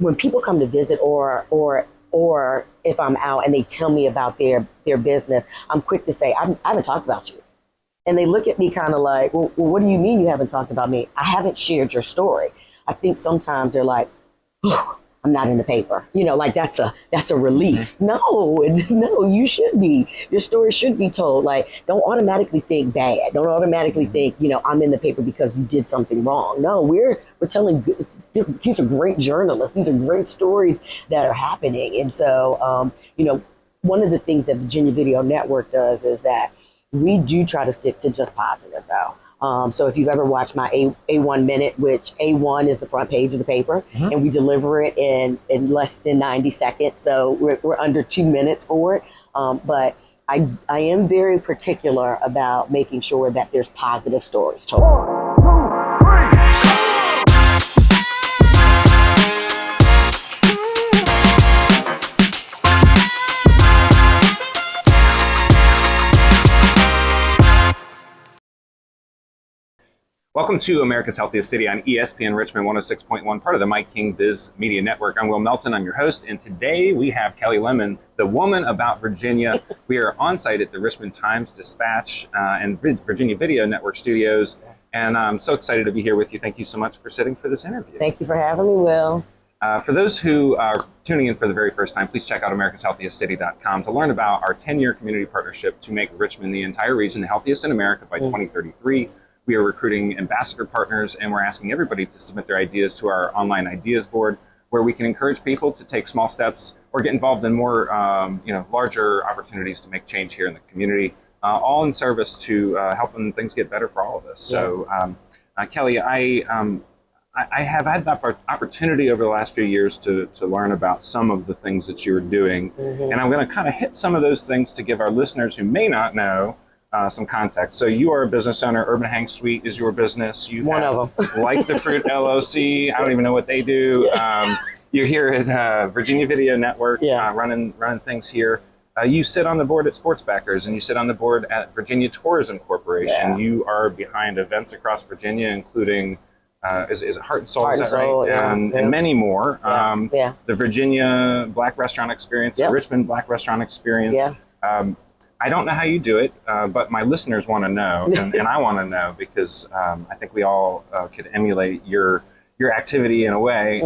when people come to visit or if I'm out and they tell me about their business, I'm quick to say, I haven't talked about you. And they look at me kind of like, well, what do you mean you haven't talked about me? I haven't shared your story. I think sometimes they're like, oh, I'm not in the paper. Like that's a relief. No, you should be. Your story should be told. Like, don't automatically think bad. Don't automatically think, I'm in the paper because you did something wrong. No, we're telling these are great journalists. These are great stories that are happening. And so, one of the things that Virginia Video Network does is that we do try to stick to just positive, though. So if you've ever watched my A1 Minute, which A1 is the front page of the paper, and we deliver it in less than 90 seconds. So we're under 2 minutes for it. But I am very particular about making sure that there's positive stories told. Welcome to America's Healthiest City on ESPN Richmond 106.1, part of the Mike King Biz Media Network. I'm Will Melton, I'm your host, and today we have Kelli Lemon, the woman about Virginia. We are on site at the Richmond Times-Dispatch and Virginia Video Network studios, and I'm so excited to be here with you. Thank you so much for sitting for this interview. Thank you for having me, Will. For those who are tuning in for the very first time, please check out americashealthiestcity.com to learn about our 10-year community partnership to make Richmond, the entire region, the healthiest in America by 2033. We are recruiting ambassador partners, and we're asking everybody to submit their ideas to our online ideas board, where we can encourage people to take small steps or get involved in more, larger opportunities to make change here in the community, all in service to helping things get better for all of us. So, Kelli, I have had the opportunity over the last few years to learn about some of the things that you're doing, and I'm going to kind of hit some of those things to give our listeners who may not know some context. So you are a business owner. Urban Hang Suite is your business. You One have of them. Like the Fruit LLC. I don't even know what they do. You're here at Virginia Video Network, running things here. You sit on the board at Sportsbackers, and you sit on the board at Virginia Tourism Corporation. Yeah. You are behind events across Virginia, including is it Heart and Soul? Is that right? And many more. The Virginia Black Restaurant Experience, the Richmond Black Restaurant Experience. I don't know how you do it, but my listeners want to know, and I want to know because I think we all could emulate your activity in a way.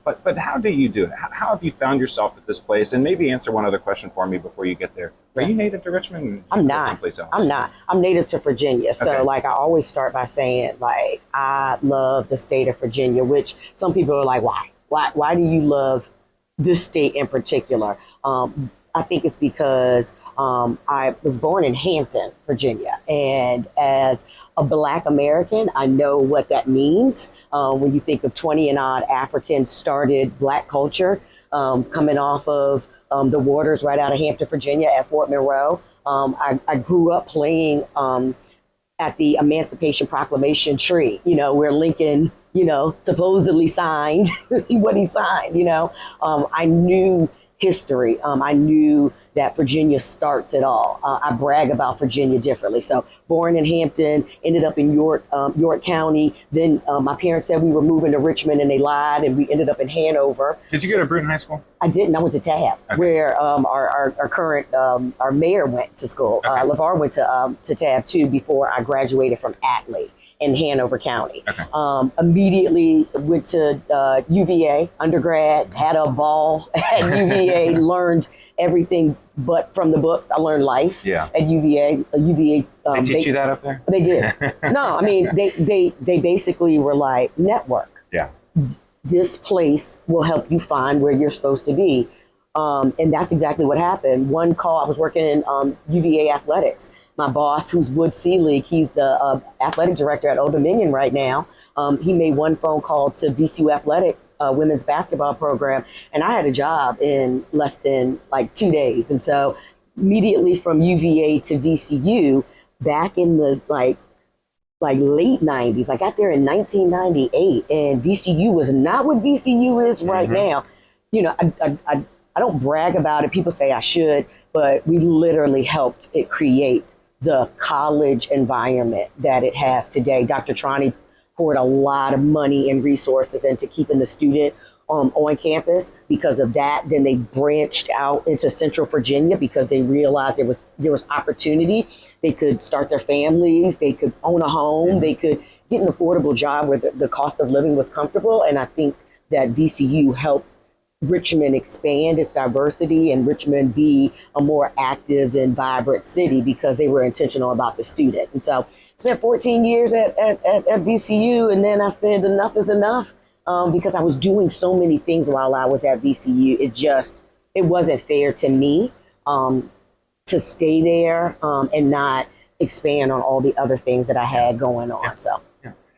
But how do you do it? How have you found yourself at this place? And maybe answer one other question for me before you get there. Are you native to Richmond? I'm not. Someplace else? I'm not. I'm native to Virginia. So I always start by saying, I love the state of Virginia, which some people are like, why? Why do you love this state in particular? I think it's because I was born in Hampton, Virginia. And as a Black American, I know what that means. When you think of 20 and odd African started Black culture coming off of the waters right out of Hampton, Virginia at Fort Monroe. I grew up playing at the Emancipation Proclamation tree, where Lincoln, supposedly signed what he signed, I knew history. I knew that Virginia starts it all. I brag about Virginia differently. So born in Hampton, ended up in York County. Then my parents said we were moving to Richmond and they lied and we ended up in Hanover. Did you go to Bruton High School? I didn't. I went to Tab, where our current, our mayor went to school. LeVar went to Tab too before I graduated from Atlee in Hanover County. Immediately went to UVA undergrad, had a ball at UVA, learned everything but from the books. I learned life at UVA. UVA. They teach you that up there? They did. No, I mean, they basically were like, network. Yeah. This place will help you find where you're supposed to be. And that's exactly what happened. One call, I was working in UVA athletics. My boss, who's Wood Seelig, he's the athletic director at Old Dominion right now. He made one phone call to VCU Athletics, women's basketball program, and I had a job in less than 2 days. And so immediately from UVA to VCU, back in the late 90s, I got there in 1998, and VCU was not what VCU is right now. I don't brag about it. People say I should, but we literally helped it create the college environment that it has today. Dr. Trani poured a lot of money and resources into keeping the student on campus. Because of that, then they branched out into Central Virginia because they realized there was opportunity. They could start their families, they could own a home, they could get an affordable job where the cost of living was comfortable. And I think that VCU helped Richmond expand its diversity and Richmond be a more active and vibrant city because they were intentional about the student. And so spent 14 years at VCU, and then I said enough is enough, because I was doing so many things while I was at VCU. It wasn't fair to me to stay there and not expand on all the other things that I had going on. Yeah. So.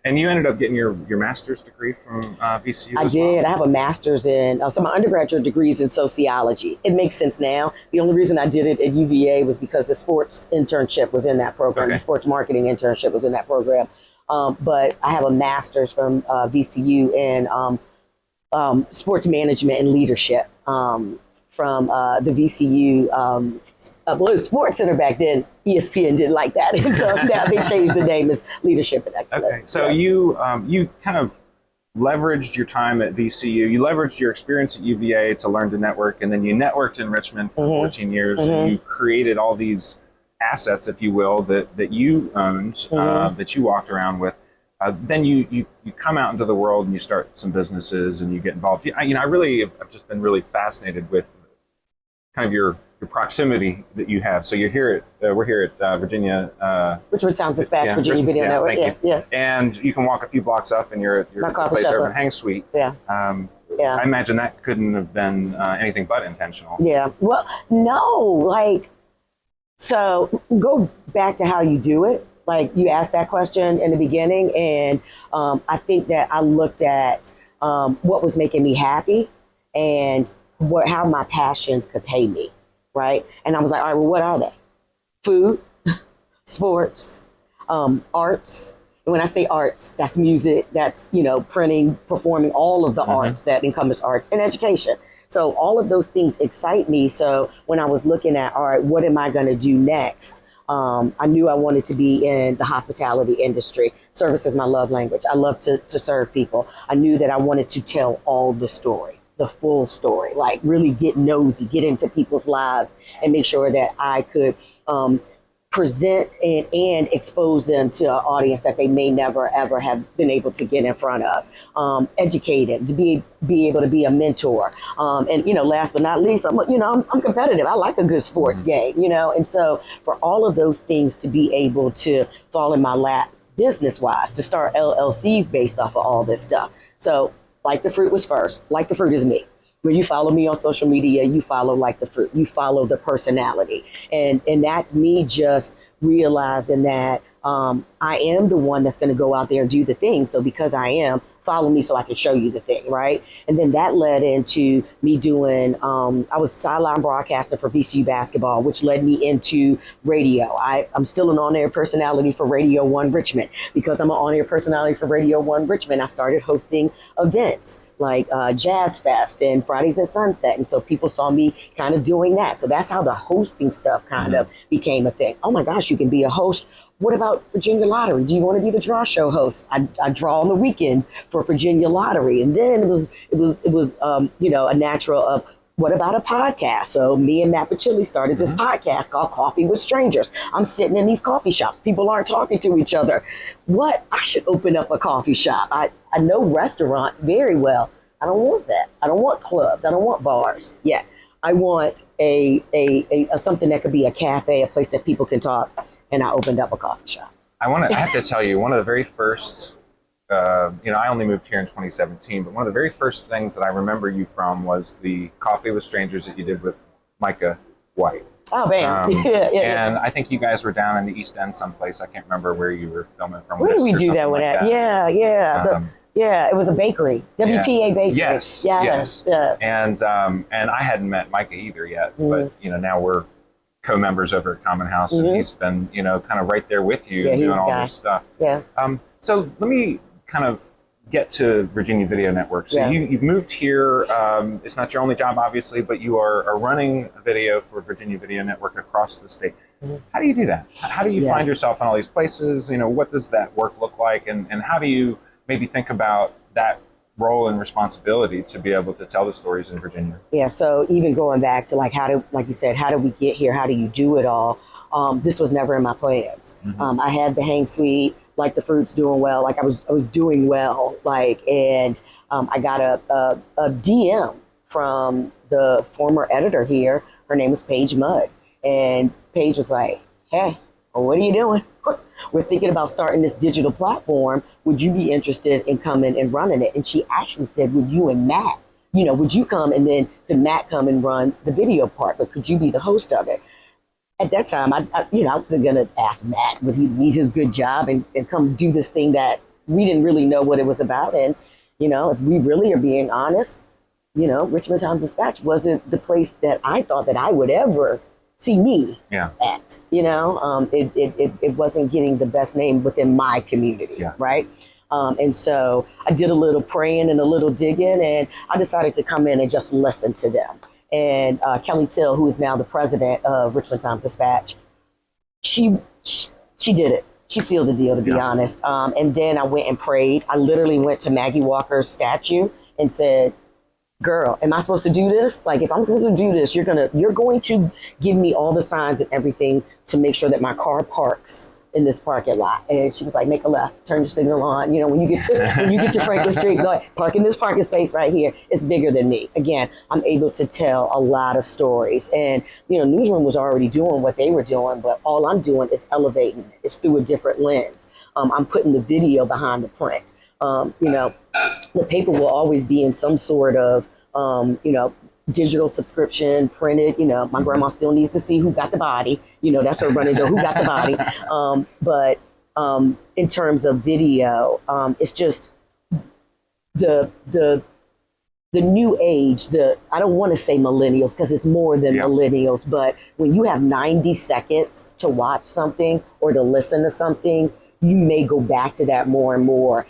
And you ended up getting your master's degree from VCU I as did. well? I have a master's in, so my undergraduate degree is in sociology. It makes sense now. The only reason I did it at UVA was because the sports internship was in that program. Okay. The sports marketing internship was in that program. But I have a master's from VCU in sports management and leadership from the VCU, well, it was Sports Center back then. ESPN didn't like that. And so now they changed the name as Leadership and Excellence. Okay, so you kind of leveraged your time at VCU. You leveraged your experience at UVA to learn to network, and then you networked in Richmond for 14 years. And you created all these assets, if you will, that you owned, that you walked around with. Then you come out into the world and you start some businesses and you get involved. I've just been really fascinated with kind of your proximity that you have. So you're here at we're here at Virginia. Richmond Times Dispatch, Virginia Richmond, Video Network. Thank you. Yeah. And you can walk a few blocks up and you're at your place over in Hang Suite. Yeah. I imagine that couldn't have been anything but intentional. Yeah. Well, no, so go back to how you do it. Like you asked that question in the beginning, and I think that I looked at what was making me happy and how my passions could pay me, right? And I was like, all right, well, what are they? Food, sports, arts. And when I say arts, that's music, that's, printing, performing, all of the arts that encompass arts, and education. So all of those things excite me. So when I was looking at, all right, what am I going to do next? I knew I wanted to be in the hospitality industry. Service is my love language. I love to serve people. I knew that I wanted to tell all the story, the full story, like really get nosy, get into people's lives and make sure that I could present and expose them to an audience that they may never, ever have been able to get in front of. Educated, to be able to be a mentor. And, last but not least, I'm competitive. I like a good sports game, and so for all of those things to be able to fall in my lap business-wise, to start LLCs based off of all this stuff. So Like the Fruit was first. Like the Fruit is me. When you follow me on social media, you follow Like the Fruit. You follow the personality. And that's me just realizing that I am the one that's going to go out there and do the thing. So because I am, follow me so I can show you the thing, right? And then that led into me doing, I was sideline broadcaster for VCU basketball, which led me into radio. I'm still an on-air personality for Radio 1 Richmond. Because I'm an on-air personality for Radio 1 Richmond, I started hosting events like Jazz Fest and Fridays at Sunset. And so people saw me kind of doing that. So that's how the hosting stuff kind of became a thing. Oh my gosh, you can be a host. What about Virginia Lottery? Do you want to be the draw show host? I draw on the weekends for Virginia Lottery. And then it was a natural of, what about a podcast? So me and Matt Pachilli started this podcast called Coffee with Strangers. I'm sitting in these coffee shops. People aren't talking to each other. I should open up a coffee shop. I know restaurants very well. I don't want that. I don't want clubs. I don't want bars yet. I want a something that could be a cafe, a place that people can talk. And I opened up a coffee shop. I have to tell you, one of the very first, I only moved here in 2017, but one of the very first things that I remember you from was the Coffee with Strangers that you did with Micah White. Oh, man. And I think you guys were down in the East End someplace. I can't remember where you were filming from. Where did we do that one at? Yeah. It was a bakery, WPA Bakery. Yes. And I hadn't met Micah either yet, but now we're co-members over at Common House, and he's been kind of right there with you doing all this stuff. Yeah. So let me kind of get to Virginia Video Network. So you've moved here. It's not your only job, obviously, but you are running a video for Virginia Video Network across the state. How do you do that? How do you find yourself in all these places? What does that work look like? And how do you maybe think about that role and responsibility to be able to tell the stories in Virginia. Yeah. So even going back to like like you said, how do we get here? How do you do it all? This was never in my plans. I had the hang suite, like the fruit's doing well, like I was doing well, like, and I got a DM from the former editor here. Her name is Paige Mudd, and Paige was like, "Hey, what are you doing? We're thinking about starting this digital platform. Would you be interested in coming and running it?" And she actually said, "Would you and Matt, would you come, and then could Matt come and run the video part, but could you be the host of it?" At that time, I wasn't going to ask Matt, would he leave his good job and come do this thing that we didn't really know what it was about. And, if we really are being honest, Richmond Times-Dispatch wasn't the place that I thought that I would ever see me at. It wasn't getting the best name within my community, right? And so I did a little praying and a little digging, and I decided to come in and just listen to them. And Kelli, who is now the president of Richmond Times-Dispatch, she did it. She sealed the deal, to be honest. And then I went and prayed. I literally went to Maggie Walker's statue and said, "Girl, am I supposed to do this? Like, if I'm supposed to do this, you're going to give me all the signs and everything to make sure that my car parks in this parking lot." And she was like, "Make a left, turn your signal on. When you get to Franklin Street, go ahead, park in this parking space right here. It's bigger than me." Again, I'm able to tell a lot of stories. And, Newsroom was already doing what they were doing, but all I'm doing is elevating it. It's through a different lens. I'm putting the video behind the print. The paper will always be in some sort of, digital subscription, printed. My grandma still needs to see who got the body. That's her running joke, who got the body. But in terms of video, it's just the new age. I don't want to say millennials because it's more than millennials. But when you have 90 seconds to watch something or to listen to something, you may go back to that more and more.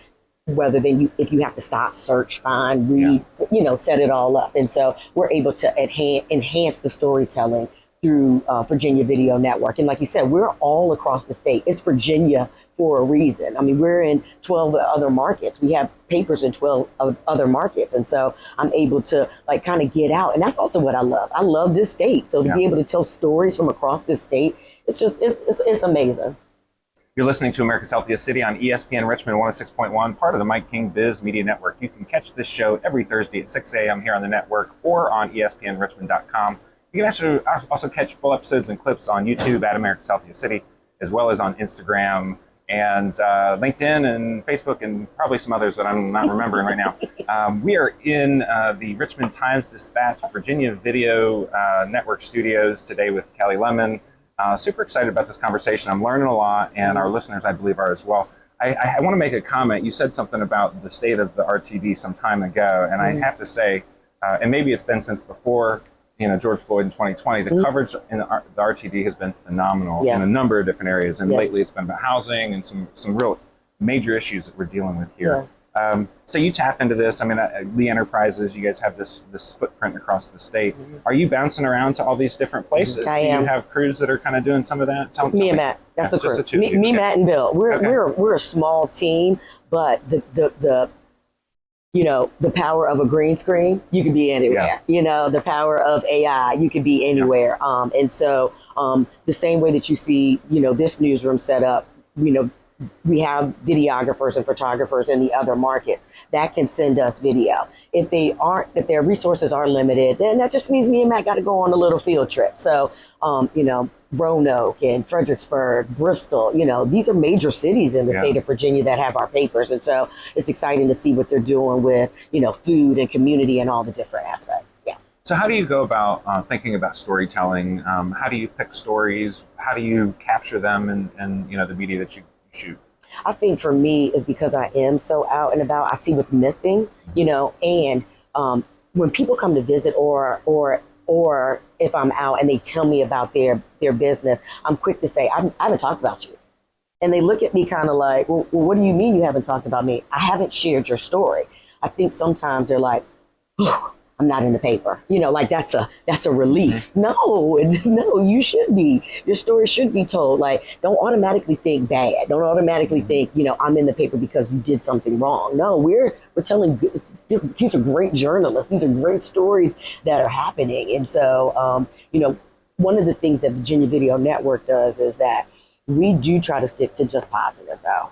Whether if you have to stop, search, find, read, set it all up. And so we're able to enhance the storytelling through Virginia Video Network. And like you said, we're all across the state. It's Virginia for a reason. I mean, we're in 12 other markets. We have papers in 12 other markets. And so I'm able to kind of get out. And that's also what I love. I love this state. So to be able to tell stories from across this state, it's amazing. You're listening to America's Healthiest City on ESPN Richmond 106.1, part of the Mike King Biz Media Network. You can catch this show every Thursday at 6 a.m. here on the network or on ESPNRichmond.com. You can also catch full episodes and clips on YouTube at America's Healthiest City, as well as on Instagram and LinkedIn and Facebook and probably some others that I'm not remembering right now. We are in the Richmond Times-Dispatch Virginia Video Network studios today with Kelli Lemon. Super excited about this conversation. I'm learning a lot, and our listeners, I believe, are as well. I want to make a comment. You said something about the state of the RTD some time ago, and I have to say, and maybe it's been since before George Floyd in 2020, the coverage in the RTD has been phenomenal in a number of different areas, and lately it's been about housing and some real major issues that we're dealing with here. So you tap into this. I mean, Lee Enterprises, you guys have this footprint across the state. Are you bouncing around to all these different places? I am. Do you have crews that are kind of doing some of that? Tell me and Matt. That's the crew. Just the two. Me, Matt, and Bill. We're a small team, but the power of a green screen, you can be anywhere. The power of AI, you can be anywhere. And so the same way that you see, this newsroom set up, we have videographers and photographers in the other markets that can send us video. If their resources are limited, then that just means me and Matt got to go on a little field trip. So, Roanoke and Fredericksburg, Bristol, these are major cities in the state of Virginia that have our papers. And so it's exciting to see what they're doing with, food and community and all the different aspects. Yeah. So how do you go about thinking about storytelling? How do you pick stories? How do you capture them in the media that you shoot? I think for me is because I am so out and about, I see what's missing, and when people come to visit or if I'm out and they tell me about their business, I'm quick to say, I haven't talked about you. And they look at me kind of like, well, what do you mean you haven't talked about me? I haven't shared your story. I think sometimes they're like, I'm not in the paper. Like that's a relief. No, no, you should be. Your story should be told. Like, don't automatically think bad. Don't automatically think, I'm in the paper because you did something wrong. No, we're telling these are great journalists. These are great stories that are happening. And so, one of the things that Virginia Video Network does is that we do try to stick to just positive, though.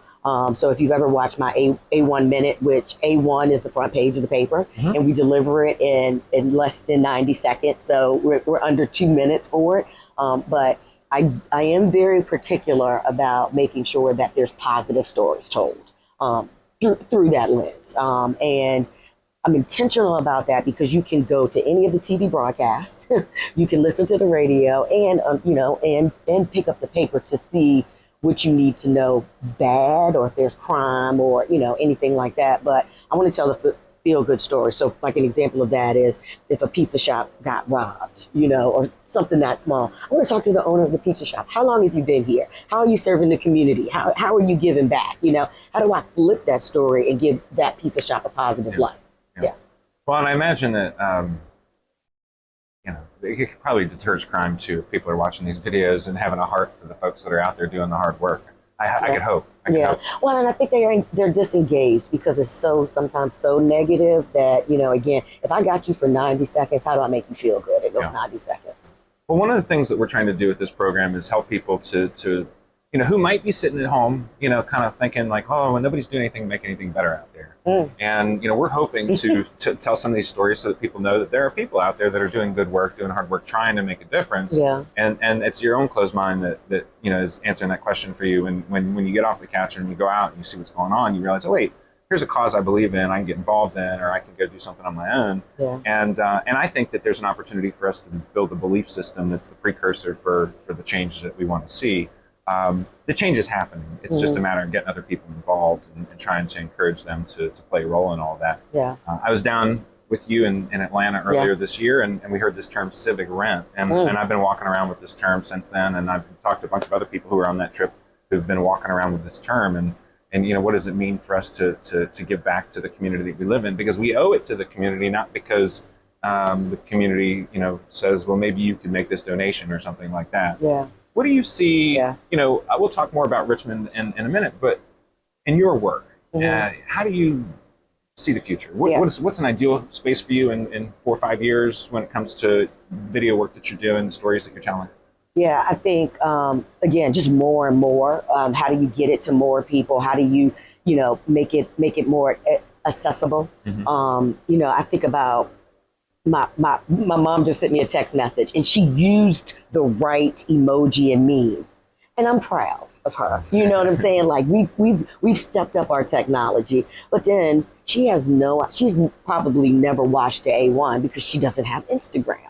So if you've ever watched my A1 Minute, which A1 is the front page of the paper, and we deliver it in less than 90 seconds. So we're under 2 minutes for it. But I am very particular about making sure that there's positive stories told through that lens. And I'm intentional about that because you can go to any of the TV broadcasts, you can listen to the radio, and and pick up the paper to see what you need to know bad, or if there's crime or anything like that. But I want to tell the feel good story. So like an example of that is if a pizza shop got robbed, or something that small. I want to talk to the owner of the pizza shop. How long have you been here? How are you serving the community? How are you giving back? How do I flip that story and give that pizza shop a positive light? Yeah. Well, and I imagine that it probably deters crime too if people are watching these videos and having a heart for the folks that are out there doing the hard work. I could hope. Hope. Well, and I think they're disengaged because it's sometimes so negative that, again, if I got you for 90 seconds, how do I make you feel good in those 90 seconds? Well, one of the things that we're trying to do with this program is help people to who might be sitting at home, kind of thinking like, oh, well, nobody's doing anything to make anything better out there. And, we're hoping to tell some of these stories so that people know that there are people out there that are doing good work, doing hard work, trying to make a difference. Yeah. And it's your own closed mind that is answering that question for you. And when you get off the couch and you go out and you see what's going on, you realize, oh, wait, here's a cause I believe in, I can get involved in, or I can go do something on my own. Yeah. And I think that there's an opportunity for us to build a belief system that's the precursor for the changes that we want to see. The change is happening. It's just a matter of getting other people involved and trying to encourage them to play a role in all that. Yeah. I was down with you in Atlanta earlier this year, and we heard this term civic rent. And I've been walking around with this term since then, and I've talked to a bunch of other people who were on that trip who've been walking around with this term. And what does it mean for us to give back to the community that we live in? Because we owe it to the community, not because the community, says, well, maybe you could make this donation or something like that. Yeah. What do you see? We'll talk more about Richmond in a minute, but in your work, how do you see the future? What's an ideal space for you in 4 or 5 years when it comes to video work that you're doing, the stories that you're telling? Yeah, I think, again, just more and more. How do you get it to more people? How do you, make it more accessible? I think about my mom just sent me a text message, and she used the right emoji and meme, and I'm proud of her. You know what I'm saying? Like we've stepped up our technology, but then she's probably never watched the A1 because she doesn't have Instagram.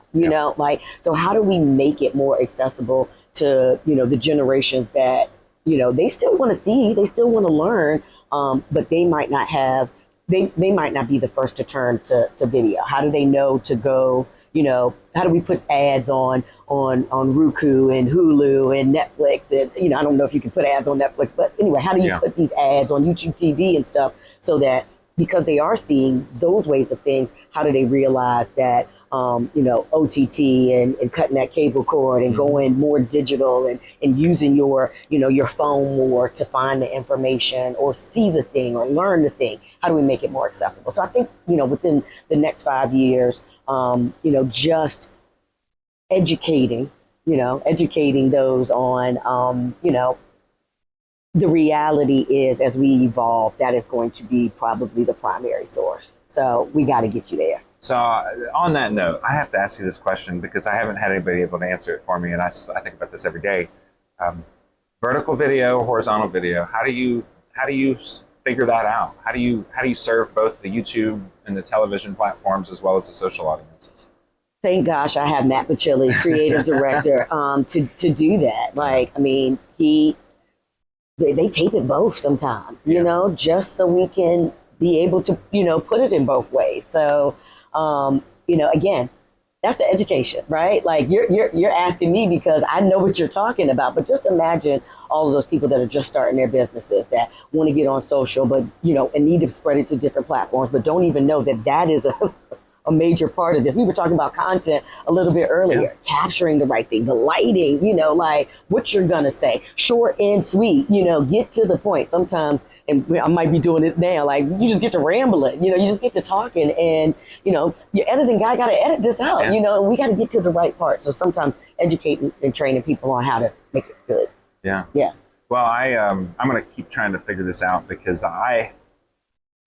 So how do we make it more accessible to the generations that they still want to see, they still want to learn, but they might not have. They might not be the first to turn to video. How do they know to go, how do we put ads on Roku and Hulu and Netflix? And, I don't know if you can put ads on Netflix, but anyway, how do you put these ads on YouTube TV and stuff so that because they are seeing those ways of things, how do they realize that, OTT and cutting that cable cord and going more digital and using your phone more to find the information or see the thing or learn the thing? How do we make it more accessible? So I think, within the next 5 years, just educating those on, the reality is as we evolve, that is going to be probably the primary source. So we got to get you there. So on that note, I have to ask you this question because I haven't had anybody able to answer it for me, and I think about this every day. Vertical video, horizontal video. How do you figure that out? How do you serve both the YouTube and the television platforms as well as the social audiences? Thank gosh I have Matt Bacilli, creative director, to do that. Like, I mean, they tape it both sometimes, just so we can be able to, put it in both ways. So, again, that's an education, right? Like you're asking me because I know what you're talking about, but just imagine all of those people that are just starting their businesses that want to get on social, but, and need to spread it to different platforms, but don't even know that is a a major part of this. We were talking about content a little bit earlier, capturing the right thing, the lighting, like what you're going to say, short and sweet, get to the point. Sometimes, and I might be doing it now, like you just get to rambling, you just get to talking, and, your editing guy got to edit this out, and we got to get to the right part. So sometimes educating and training people on how to make it good. Yeah. Yeah. Well, I'm going to keep trying to figure this out because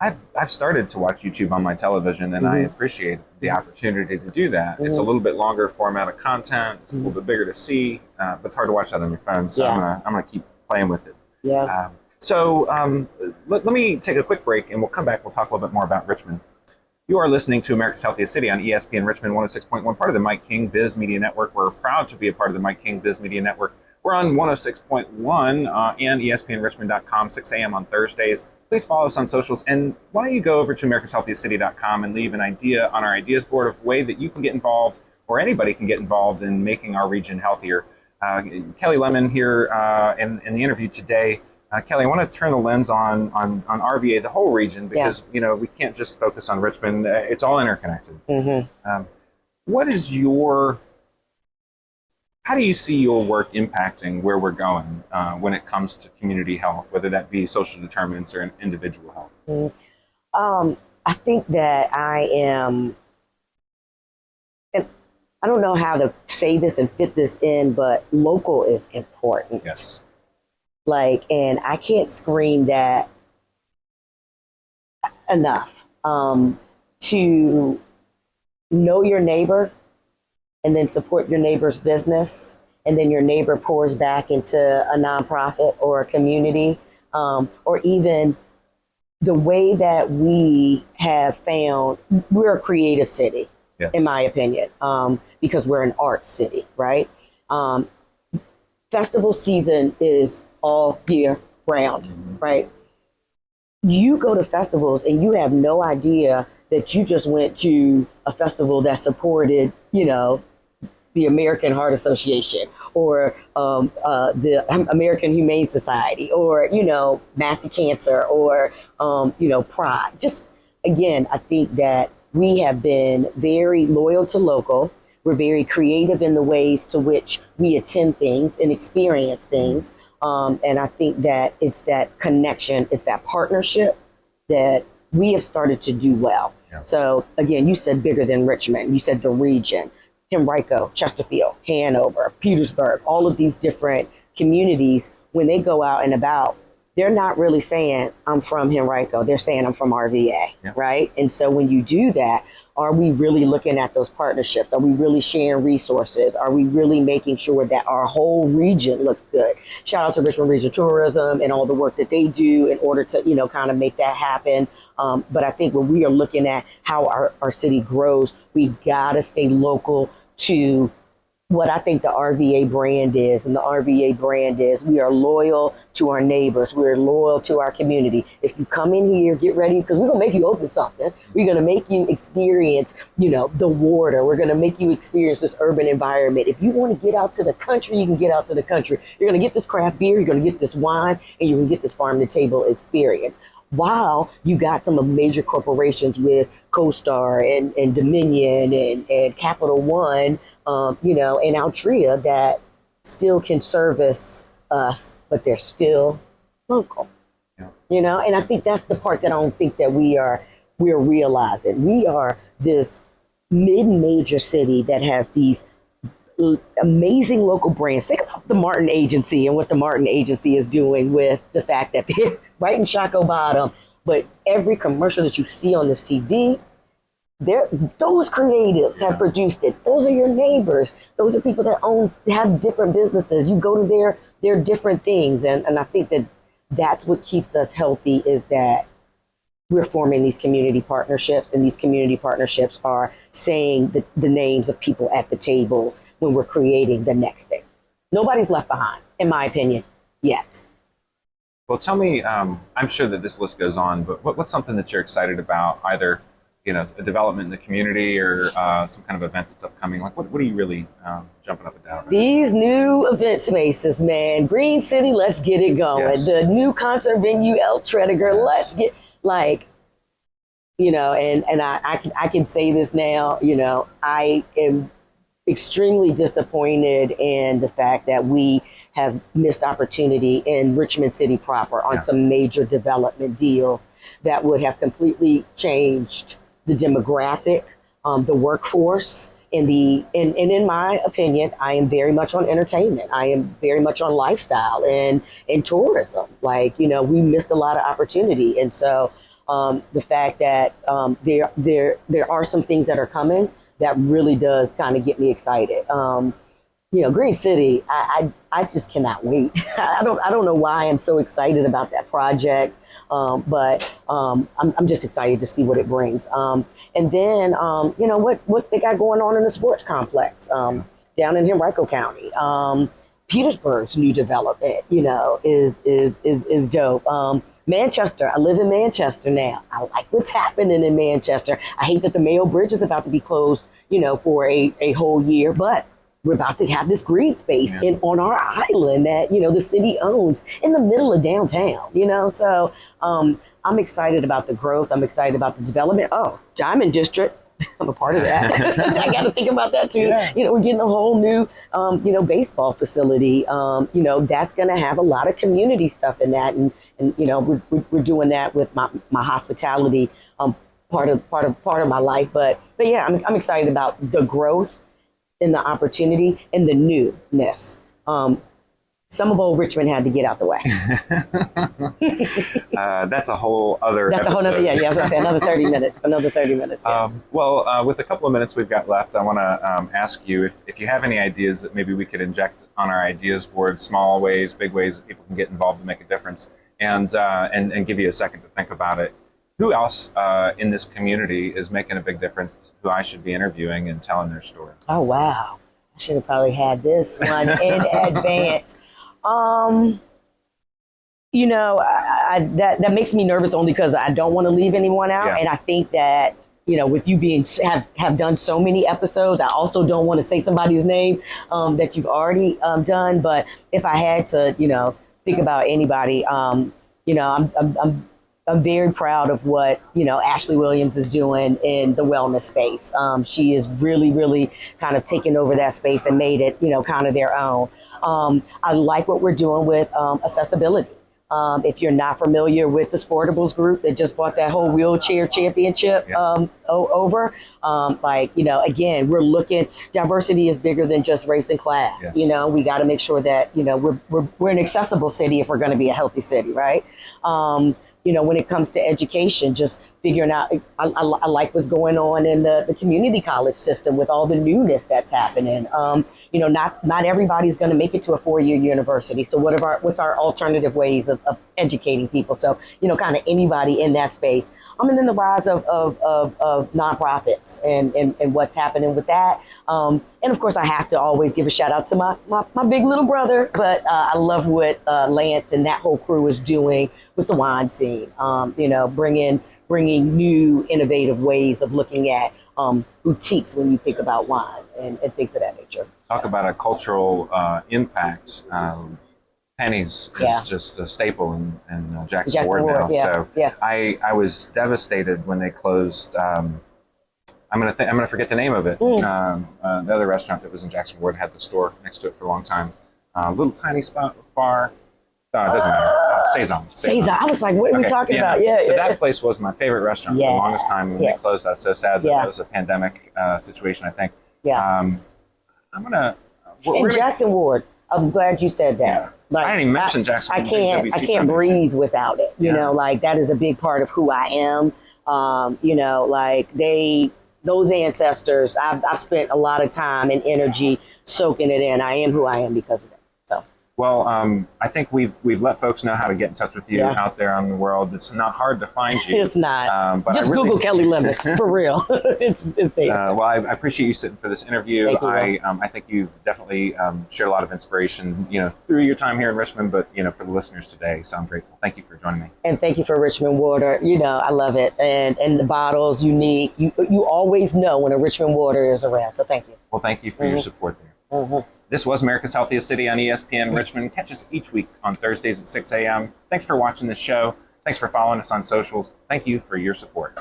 I've started to watch YouTube on my television, and I appreciate the opportunity to do that. It's a little bit longer format of content. It's a little bit bigger to see, but it's hard to watch that on your phone. So I'm gonna keep playing with it. Yeah. Let me take a quick break, and we'll come back. We'll talk a little bit more about Richmond. You are listening to America's Healthiest City on ESPN Richmond 106.1, part of the Mike King Biz Media Network. We're proud to be a part of the Mike King Biz Media Network. We're on 106.1 and ESPNRichmond.com, 6 a.m. on Thursdays. Please follow us on socials. And why don't you go over to AmericasHealthiestCity.com and leave an idea on our ideas board of a way that you can get involved, or anybody can get involved in making our region healthier. Kelli Lemon here in the interview today. Kelli, I want to turn the lens on RVA, the whole region, because we can't just focus on Richmond. It's all interconnected. How do you see your work impacting where we're going when it comes to community health, whether that be social determinants or individual health? I think that I am, and I don't know how to say this and fit this in, but local is important. Yes. And I can't scream that enough. To know your neighbor, and then support your neighbor's business, and then your neighbor pours back into a nonprofit or a community, or even the way that we have found, we're a creative city, in my opinion, because we're an art city, right? Festival season is all year round, right? You go to festivals and you have no idea that you just went to a festival that supported, the American Heart Association, or the American Humane Society, or, Massey Cancer, or, Pride. Just, again, I think that we have been very loyal to local. We're very creative in the ways to which we attend things and experience things. And I think that it's that connection, it's that partnership that we have started to do well. Yeah. So again, you said bigger than Richmond, you said the region, Henrico, Chesterfield, Hanover, Petersburg, all of these different communities, when they go out and about, they're not really saying I'm from Henrico, they're saying I'm from RVA, right? And so when you do that, are we really looking at those partnerships? Are we really sharing resources? Are we really making sure that our whole region looks good? Shout out to Richmond Region Tourism and all the work that they do in order to, kind of make that happen. But I think when we are looking at how our city grows, we gotta stay local to what I think the RVA brand is. And the RVA brand is, we are loyal to our neighbors. We're loyal to our community. If you come in here, get ready, because we're going to make you open something. We're going to make you experience, the water. We're going to make you experience this urban environment. If you want to get out to the country, you can get out to the country. You're going to get this craft beer, you're going to get this wine, and you're going to get this farm to table experience. While you got some of the major corporations with CoStar and Dominion and Capital One, and Altria that still can service us, but they're still local. Yeah. And I think that's the part that I don't think that we're realizing. We are this mid-major city that has these amazing local brands. Think about the Martin Agency and what the Martin Agency is doing with the fact that they're right in Shockoe Bottom, but every commercial that you see on this TV, those creatives have produced it. Those are your neighbors. Those are people that have different businesses. You go to their different things. And I think that's what keeps us healthy, is that we're forming these community partnerships, and these community partnerships are saying the names of people at the tables when we're creating the next thing. Nobody's left behind, in my opinion, yet. Well, tell me, I'm sure that this list goes on, but what's something that you're excited about, either a development in the community or some kind of event that's upcoming? Like, what are you really jumping up and down? These new event spaces, man. Green City, let's get it going. Yes. The new concert venue, El Tredegar, let's get, and I can say this now, I am extremely disappointed in the fact that we have missed opportunity in Richmond City proper on some major development deals that would have completely changed the demographic, the workforce, and in my opinion, I am very much on entertainment. I am very much on lifestyle and tourism. Like, we missed a lot of opportunity, and so the fact that there are some things that are coming that really does kind of get me excited. Green City, I just cannot wait. I don't know why I'm so excited about that project, but I'm just excited to see what it brings. And then what they got going on in the sports complex down in Henrico County. Petersburg's new development, is dope. Manchester, I live in Manchester now. I like what's happening in Manchester. I hate that the Mayo Bridge is about to be closed, for a whole year, but we're about to have this green space on our island that, the city owns in the middle of downtown, So I'm excited about the growth. I'm excited about the development. Oh, Diamond District. I'm a part of that. I got to think about that too. Yeah. We're getting a whole new, baseball facility. That's going to have a lot of community stuff in that, and we're doing that with my hospitality part of my life. But yeah, I'm excited about the growth and the opportunity and the newness. Some of old Richmond had to get out the way. That's a whole other episode. A whole other, I was going to say another 30 minutes. Another 30 minutes. Yeah. With a couple of minutes we've got left, I want to ask you if you have any ideas that maybe we could inject on our ideas board, small ways, big ways that people can get involved to make a difference, and give you a second to think about it. Who else in this community is making a big difference who I should be interviewing and telling their story? Oh, wow. I should have probably had this one in advance. That makes me nervous only because I don't want to leave anyone out. Yeah. And I think that, with you have done so many episodes, I also don't want to say somebody's name that you've already done. But if I had to, think about anybody, I'm very proud of what, Ashley Williams is doing in the wellness space. She is really, really kind of taken over that space and made it, kind of their own. I like what we're doing with accessibility. If you're not familiar with the Sportables group that just bought that whole wheelchair championship over, again, we're looking, diversity is bigger than just race and class. Yes. We got to make sure that, we're an accessible city if we're going to be a healthy city, right? When it comes to education, just figuring out, I like what's going on in the community college system with all the newness that's happening. Not everybody's going to make it to a 4-year university. So what's our alternative ways of educating people? So, kind of anybody in that space. And then the rise of nonprofits and what's happening with that. And of course, I have to always give a shout out to my big little brother, but I love what Lance and that whole crew is doing with the wine scene. Bringing new innovative ways of looking at boutiques when you think about wine and things of that nature. Talk about a cultural impact. Pennies is just a staple in Jackson Ward now. Yeah, so I was devastated when they closed. I'm gonna forget the name of it. The other restaurant that was in Jackson Ward had the store next to it for a long time. Little tiny spot with bar. It doesn't matter. Cezanne. I was like, what are we talking about? Yeah. So that place was my favorite restaurant for the longest time. When they closed, I was so sad that was a pandemic situation, I think. Yeah. Jackson Ward, I'm glad you said that. Yeah. Like, I didn't even mention Jackson. I can't breathe without it. That is a big part of who I am. Those ancestors, I've spent a lot of time and energy soaking it in. I am who I am because of it. So. Well, I think we've let folks know how to get in touch with you out there on the world. It's not hard to find you. It's not. But just Google Kelli Lemon, for real. It's there. Well, I appreciate you sitting for this interview. Thank you, I think you've definitely shared a lot of inspiration, through your time here in Richmond, but for the listeners today. So I'm grateful. Thank you for joining me. And thank you for Richmond water. I love it, and the bottle's unique. You always know when a Richmond water is around. So thank you. Well, thank you for your support there. Mm-hmm. This was America's Healthiest City on ESPN Richmond. Catch us each week on Thursdays at 6 a.m. Thanks for watching this show. Thanks for following us on socials. Thank you for your support.